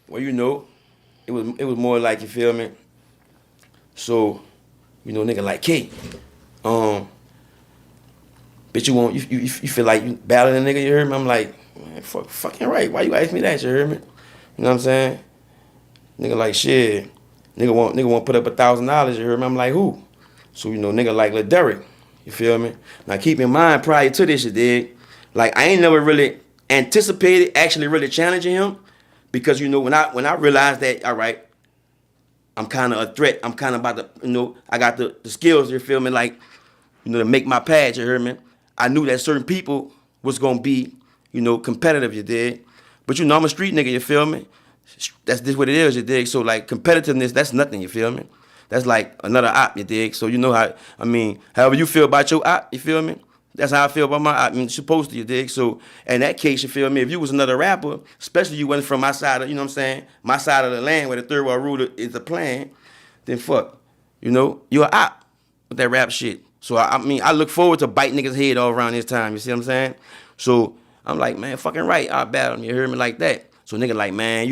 Well, it was more like, you feel me? So, nigga like, K, um, bitch, you feel like you battling a nigga, you heard me? I'm like, man, fucking right. Why you ask me that, you heard me? You know what I'm saying? Nigga like, shit. Nigga want put up $1,000, you heard me? I'm like, who? So, nigga like Lil Derrick, you feel me? Now keep in mind, prior to this, you dig? Like, I ain't never really anticipated actually really challenging him because, when I realized that, all right, I'm kind of a threat. I'm kind of about to, I got the skills, you feel me? Like, to make my pads, you heard me? I knew that certain people was going to be, competitive, you dig? But, I'm a street nigga, you feel me? That's just what it is, you dig? So, like, competitiveness, that's nothing, you feel me? That's like another op, you dig? So, however you feel about your op, you feel me? That's how I feel about my op. You're supposed to, you dig? So, in that case, you feel me? If you was another rapper, especially you wasn't from my side of, my side of the land where the third world rule is the plan, then fuck. You're an op with that rap shit. So, I look forward to biting niggas' head all around this time, you see what I'm saying? So, I'm like, man, fucking right, I'll battle him, you hear me, like that. So, nigga like, man,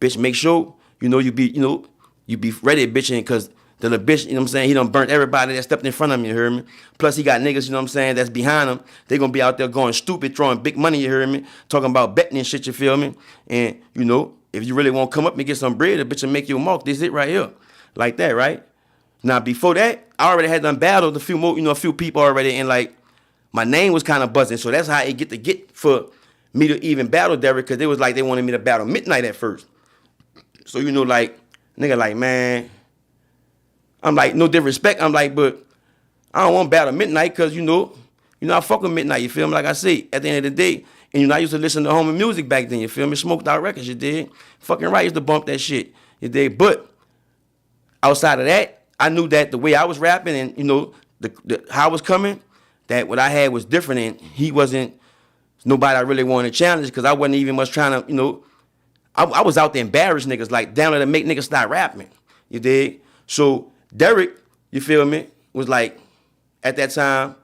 bitch, make sure, you be ready bitching, because the little bitch, he done burnt everybody that stepped in front of him, you heard me? Plus, he got niggas, that's behind him. They gonna be out there going stupid, throwing big money, you heard me? Talking about betting and shit, you feel me? And, if you really want to come up and get some bread, the bitch will make you a mark. This it right here. Like that, right? Now, before that, I already had done battled a few more, a few people already, and like, my name was kind of buzzing. So that's how it get for me to even battle Derrick, because it was like they wanted me to battle Midnight at first. So, like, nigga like, man, I'm like, no disrespect. I'm like, but I don't want to battle Midnight because, I fuck with Midnight, you feel me? Like I say, at the end of the day, and I used to listen to homie music back then, you feel me? Smoked out records, you dig? Fucking right, used to bump that shit, you dig? But outside of that, I knew that the way I was rapping and, the how I was coming, that what I had was different, and he wasn't nobody I really wanted to challenge, because I wasn't even much trying to, I was out there embarrass niggas, like down there to make niggas stop rapping, you dig? So Derrick, you feel me, was like, at that time,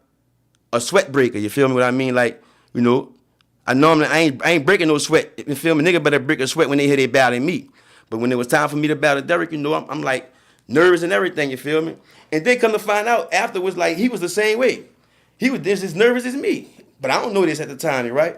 a sweat breaker, you feel me what I mean? Like, I ain't breaking no sweat, you feel me? Nigga better break a sweat when they hear they battling me. But when it was time for me to battle Derrick, I'm like nervous and everything, you feel me? And then come to find out afterwards, like, he was the same way. He was just as nervous as me. But I don't know this at the time, right?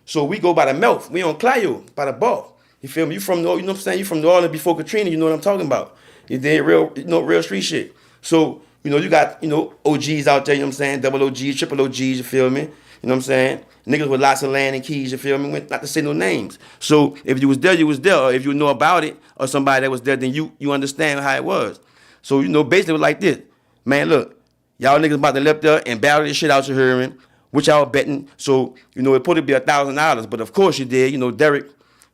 So we go by the mouth. We on Clio, by the bar. You feel me? You from, what I'm saying? You from New Orleans before Katrina, you know what I'm talking about. You did real street shit. So, you got, OGs out there, you know what I'm saying? Double OGs, triple OGs, you feel me? You know what I'm saying? Niggas with lots of land and keys, you feel me? Not to say no names. So if you was there, you was there. Or if you know about it, or somebody that was there, then you understand how it was. So, basically it was like this. Man, look, y'all niggas about to left there and battle this shit out your hearing, which y'all betting. So, it supposed to be $1,000. But of course you did. Derrick,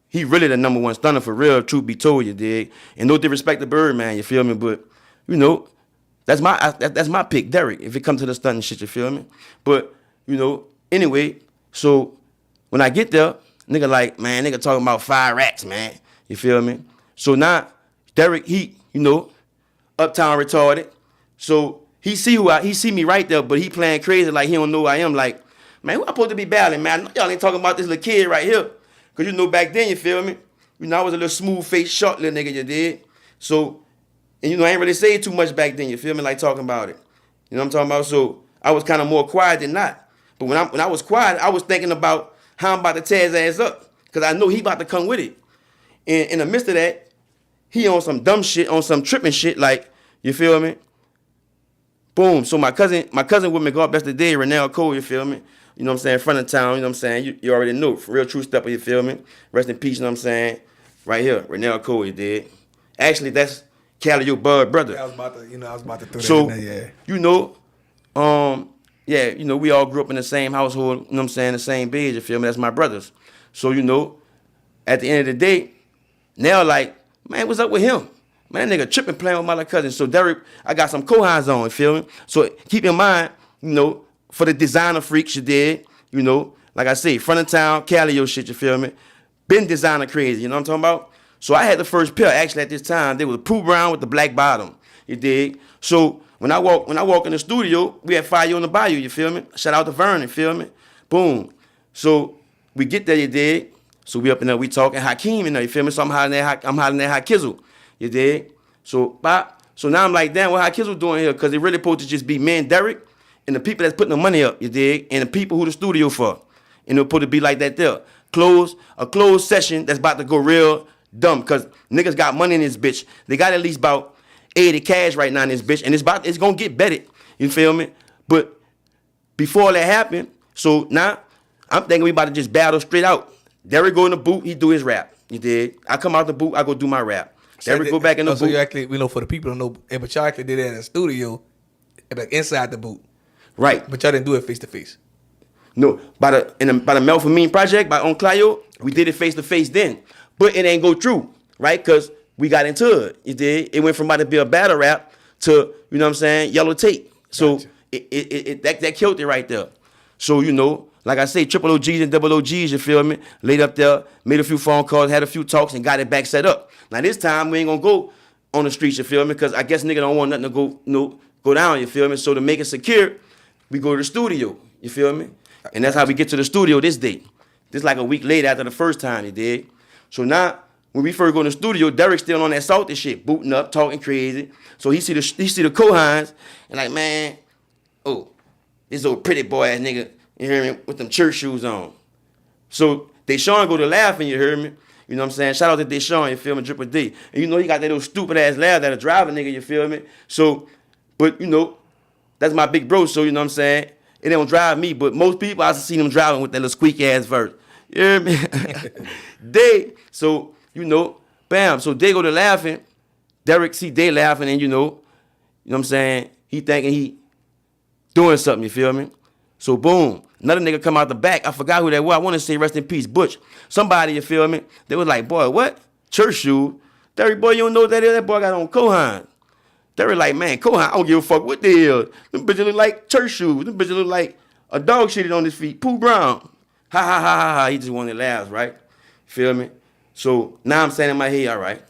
he really the number one stunner for real, truth be told, you dig. And no disrespect to Birdman, you feel me? But, that's my pick, Derrick, if it comes to the stunning shit, you feel me? But, anyway, so when I get there, nigga like, man, nigga talking about 5 racks, man. You feel me? So now, Derrick, he, uptown retarded. So he see me right there, but he playing crazy like he don't know who I am. Like, man, who I supposed to be battling, man? Y'all ain't talking about this little kid right here. Cause back then, you feel me? I was a little smooth-faced, short little nigga, you did. So, and I ain't really say too much back then, you feel me? Like talking about it. You know what I'm talking about? So I was kind of more quiet than not. But when I was quiet, I was thinking about how I'm about to tear his ass up. Cause I know he about to come with it. And in the midst of that, he on some dumb shit, on some tripping shit, like, you feel me? Boom. So my cousin with me go up, that's the day, Renell Cole, you feel me? You know what I'm saying? Front of town, you know what I'm saying? You already know. Real true stepper, you feel me? Rest in peace, you know what I'm saying? Right here, Renell Cole, you did. Actually, that's Cali, your bud brother. Yeah, I was about to throw that in there, yeah. We all grew up in the same household, you know what I'm saying? The same bed, you feel me? That's my brothers. So, at the end of the day, now like, man, what's up with him? Man, that nigga tripping playing with my little cousin. So Derrick, I got some cohines on, you feel me? So keep in mind, for the designer freaks, you did, like I say, front of town, Cali shit, you feel me? Been designer crazy, you know what I'm talking about? So I had the first pair, actually at this time, they was Pooh Brown with the black bottom, you dig? So when I walk in the studio, we had Fire on the Bayou, you feel me? Shout out to Vernon, you feel me? Boom. So we get there, you dig? So we up in there, we talking. Hakeem in there, you feel me? So I'm hollering at Hakizzle, you dig? So now I'm like, damn, what Hakizzle doing here? Because it really supposed to just be me and Derrick and the people that's putting the money up, you dig? And the people who the studio for. And it supposed to be like that there. A closed session that's about to go real dumb because niggas got money in this bitch. They got at least about 80 cash right now in this bitch. And it's going to get betted, you feel me? But before that happened, so now I'm thinking we about to just battle straight out. Derrick go in the booth, he do his rap. You dig? I come out the booth, I go do my rap. Derrick go back in the booth. So you actually, for the people who don't know, but y'all actually did it in the studio, like inside the booth. Right. But y'all didn't do it face to face. No, by the Melphamine project, by On Clio, we did it face to face then. But it ain't go through, right? Because we got into it. You dig? It went from about to be a battle rap to, you know what I'm saying, yellow tape. So gotcha. that killed it right there. So, you know, like I say, triple OGs and double OGs, you feel me? Laid up there, made a few phone calls, had a few talks, and got it back set up. Now this time we ain't gonna go on the streets, you feel me? Because I guess nigga don't want nothing to go down, you feel me? So to make it secure, we go to the studio, you feel me? And that's how we get to the studio this day. This like a week later after the first time, you dig? So now, when we first go in the studio, Derrick still on that salty shit, booting up, talking crazy. So he see the Kohans, and like, man, oh, this old pretty boy ass nigga, you hear me, with them church shoes on. So Deshaun go to laughing, you hear me? You know what I'm saying? Shout out to Deshaun, you feel me, Dripper D. And you know he got that little stupid ass laugh that a driving nigga, you feel me? So, but you know, that's my big bro, so you know what I'm saying? It don't drive me, but most people, I see them driving with that little squeaky ass verse. You hear me? So, you know, bam. So they go to laughing. Derrick see they laughing, and you know what I'm saying? He thinking he doing something, you feel me? So boom, another nigga come out the back. I forgot who that was. I want to say rest in peace, Butch. Somebody, you feel me? They was like, boy, what? Church shoe? Derrick, boy, you don't know what that is? That boy got on Kohan. Derrick like, man, Kohan, I don't give a fuck what the hell. Them bitches look like church shoes. Them bitches look like a dog shitted on his feet. Pooh Brown. Ha ha ha ha ha. He just wanted laughs, right? Feel me? So now I'm saying in my head, all right.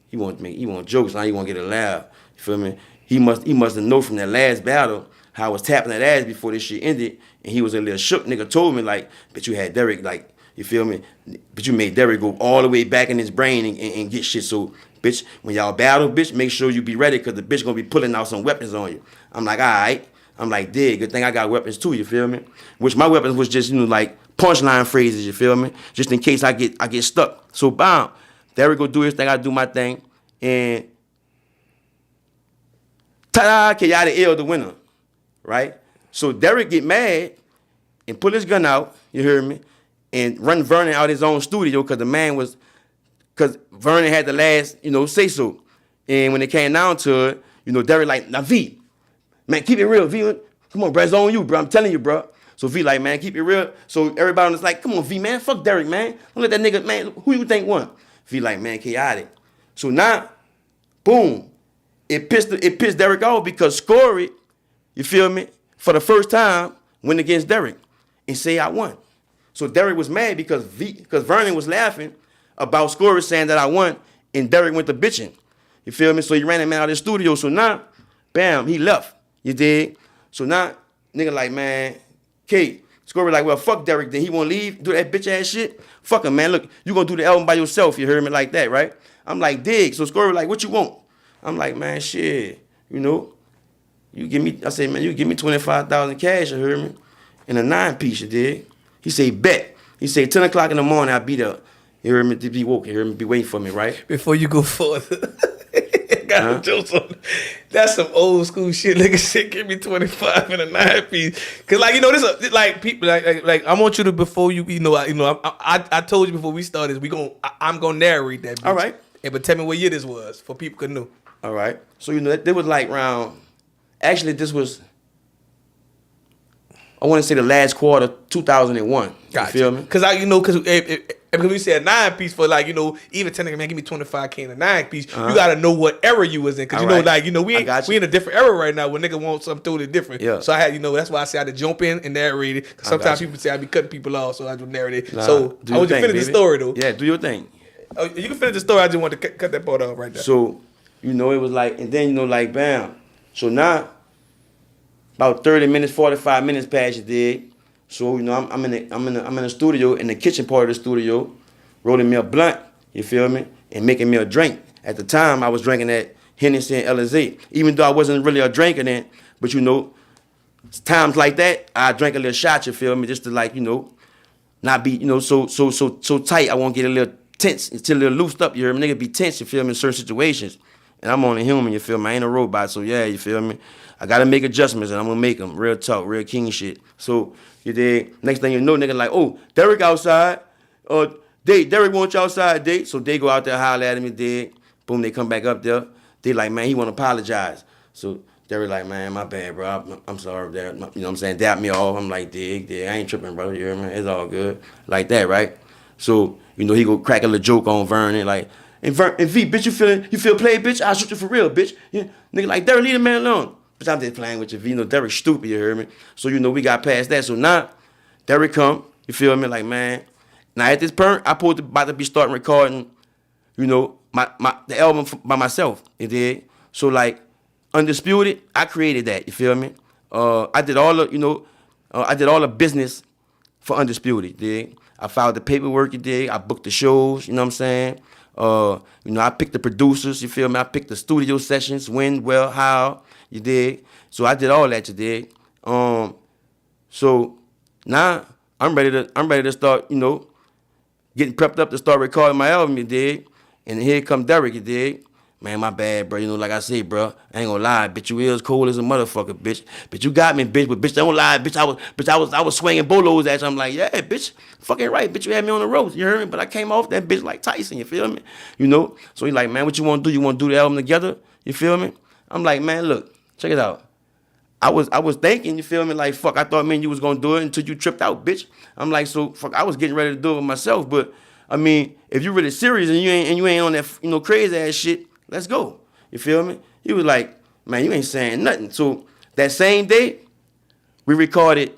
He want jokes, now he want to get a laugh. You feel me? He must have known from that last battle how I was tapping that ass before this shit ended, and he was a little shook. Nigga told me like, but you had Derrick, like, you feel me? But you made Derrick go all the way back in his brain and get shit. So, bitch, when y'all battle, bitch, make sure you be ready because the bitch gonna be pulling out some weapons on you. I'm like, all right. I'm like, dig, good thing I got weapons too, you feel me? Which my weapons was just, you know, like punchline phrases, you feel me? Just in case I get stuck. So, bam, Derrick go do his thing, I do my thing, and ta-da, Kayotic L the winner, right? So Derrick get mad and pull his gun out, you hear me? And run Vernon out his own studio because Vernon had the last, you know, say so. And when it came down to it, you know, Derrick like, now V, man, keep it real, V. Come on, bro, it's on you, bro. I'm telling you, bro. So V like, man, keep it real. So everybody was like, come on, V, man, fuck Derrick, man. Don't let that nigga, man, who you think won? V like, man, Kayotic. So now, boom, it pissed Derrick off because Scory, you feel me, for the first time went against Derrick and say I won. So Derrick was mad because Vernon was laughing about Scory saying that I won, and Derrick went to bitching. You feel me? So he ran him out of the studio. So now, bam, he left. You dig? So now, nigga like, man, Kate, Scory like, well, fuck Derrick. Then he won't leave, do that bitch ass shit. Fuck him, man. Look, you gonna do the album by yourself. You heard me like that, right? I'm like, dig. So Scory like, what you want? I'm like, man, shit. You know, you give me. I say, man, you give me 25,000 cash. You heard me? In a 9-piece, you dig? He say, bet. He say, 10 o'clock in the morning, I'll be there. You heard me? To be woke. You heard me? Be waiting for me, right? Before you go further. Got jokes on. That's some old school shit. Nigga said, give me 25 and a 9-piece. Cause like, you know, this is like people like I want you to, before you know I told you before we started, I'm gonna narrate that bitch. All right. Yeah, but tell me what year this was for people could know. All right. So you know that was like around. Actually, this was. I want to say the last quarter, 2001. Gotcha. You feel me? Because we said 9-piece for like, you know, even technically, man, give me 25K in a 9-piece. You gotta know what era you was in, because know, like, you know, we in a different era right now where nigga want something totally different. Yeah. So I had, you know, that's why I say I had to jump in and narrate it. Because sometimes people say I be cutting people off, so I do narrate it. Nah, so I want you to finish the story though. Yeah, do your thing. Oh, you can finish the story. I just want to cut that part off right there. So, you know, it was like, and then you know, like, bam. So now, about 30 minutes, 45 minutes past, you did. So, you know, I'm in the studio, in the kitchen part of the studio, rolling me a blunt, you feel me, and making me a drink. At the time, I was drinking that Hennessy and Alizé, even though I wasn't really a drinker then, but you know, times like that, I drank a little shot, you feel me, just to like, you know, not be, you know, so tight. I won't get a little tense, until a little loosed up, you hear me? Nigga be tense, you feel me, in certain situations. And I'm only human, you feel me? I ain't a robot, so yeah, you feel me? I gotta make adjustments, and I'm gonna make them. Real talk, real king shit. So, you dig? Next thing you know, nigga like, oh, Derrick outside. Derrick want you outside, Date. So they go out there, holler at him, you dig? Boom, they come back up there. They like, man, he wanna apologize. So Derrick like, man, my bad, bro. I'm sorry, Derrick. You know what I'm saying? Dap me off. I'm like, dig. I ain't tripping, bro. You hear me? It's all good. Like that, right? So, you know, he go crack a little joke on Vernon, like, and V, bitch, you feel played, bitch? I'll shoot you for real, bitch. Yeah. Nigga like, Derrick, leave the man alone. But I'm just playing with you, V. You know, Derrick stupid, you hear me? So, you know, we got past that. So now, Derrick come, you feel me? Like, man. Now at this point, I about to be starting recording, you know, the album by myself, you dig? So like, Undisputed, I created that, you feel me? I did all the, you know, I did all the business for Undisputed, you dig? I filed the paperwork, you dig? I booked the shows, you know what I'm saying? You know, I picked the producers, you feel me? I picked the studio sessions, when, well, how, you dig? So I did all that, you dig? So now I'm ready to start, you know, getting prepped up to start recording my album, you dig? And here come Derrick, you dig? Man, my bad, bro. You know, like I said, bro, I ain't gonna lie, bitch. You is cold as a motherfucker, bitch. Bitch, you got me, bitch. But bitch, don't lie, bitch. I was swinging bolos at you. I'm like, yeah, bitch, fucking right, bitch. You had me on the ropes, you heard me? But I came off that bitch like Tyson, you feel me? You know. So he like, man, what you want to do? You want to do the album together? You feel me? I'm like, man, look, check it out. I was thinking, you feel me? Like, fuck, I thought, man, you was gonna do it until you tripped out, bitch. I'm like, so fuck, I was getting ready to do it with myself, but I mean, if you really serious and you ain't on that, you know, crazy ass shit, let's go. You feel me? He was like, man, you ain't saying nothing. So that same day, we recorded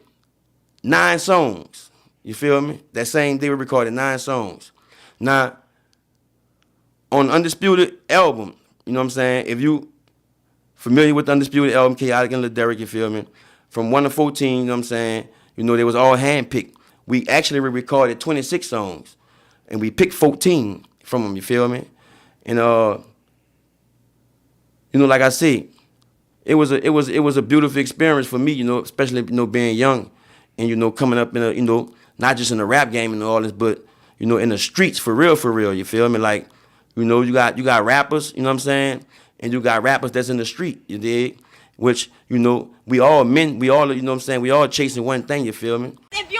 9 songs. You feel me? That same day we recorded 9 songs. Now, on Undisputed album, you know what I'm saying? If you familiar with the Undisputed album, Kayotic and Lil Derrick, you feel me? From 1 to 14, you know what I'm saying? You know, they was all handpicked. We actually recorded 26 songs. And we picked 14 from them, you feel me? And you know, like I said, it was a beautiful experience for me, you know, especially, you know, being young and, you know, coming up in a, you know, not just in the rap game and all this, but, you know, in the streets for real, you feel me? Like, you know, you got rappers, you know what I'm saying? And you got rappers that's in the street, you dig? Which, you know, we all men, we all, you know what I'm saying? We all chasing one thing, you feel me? If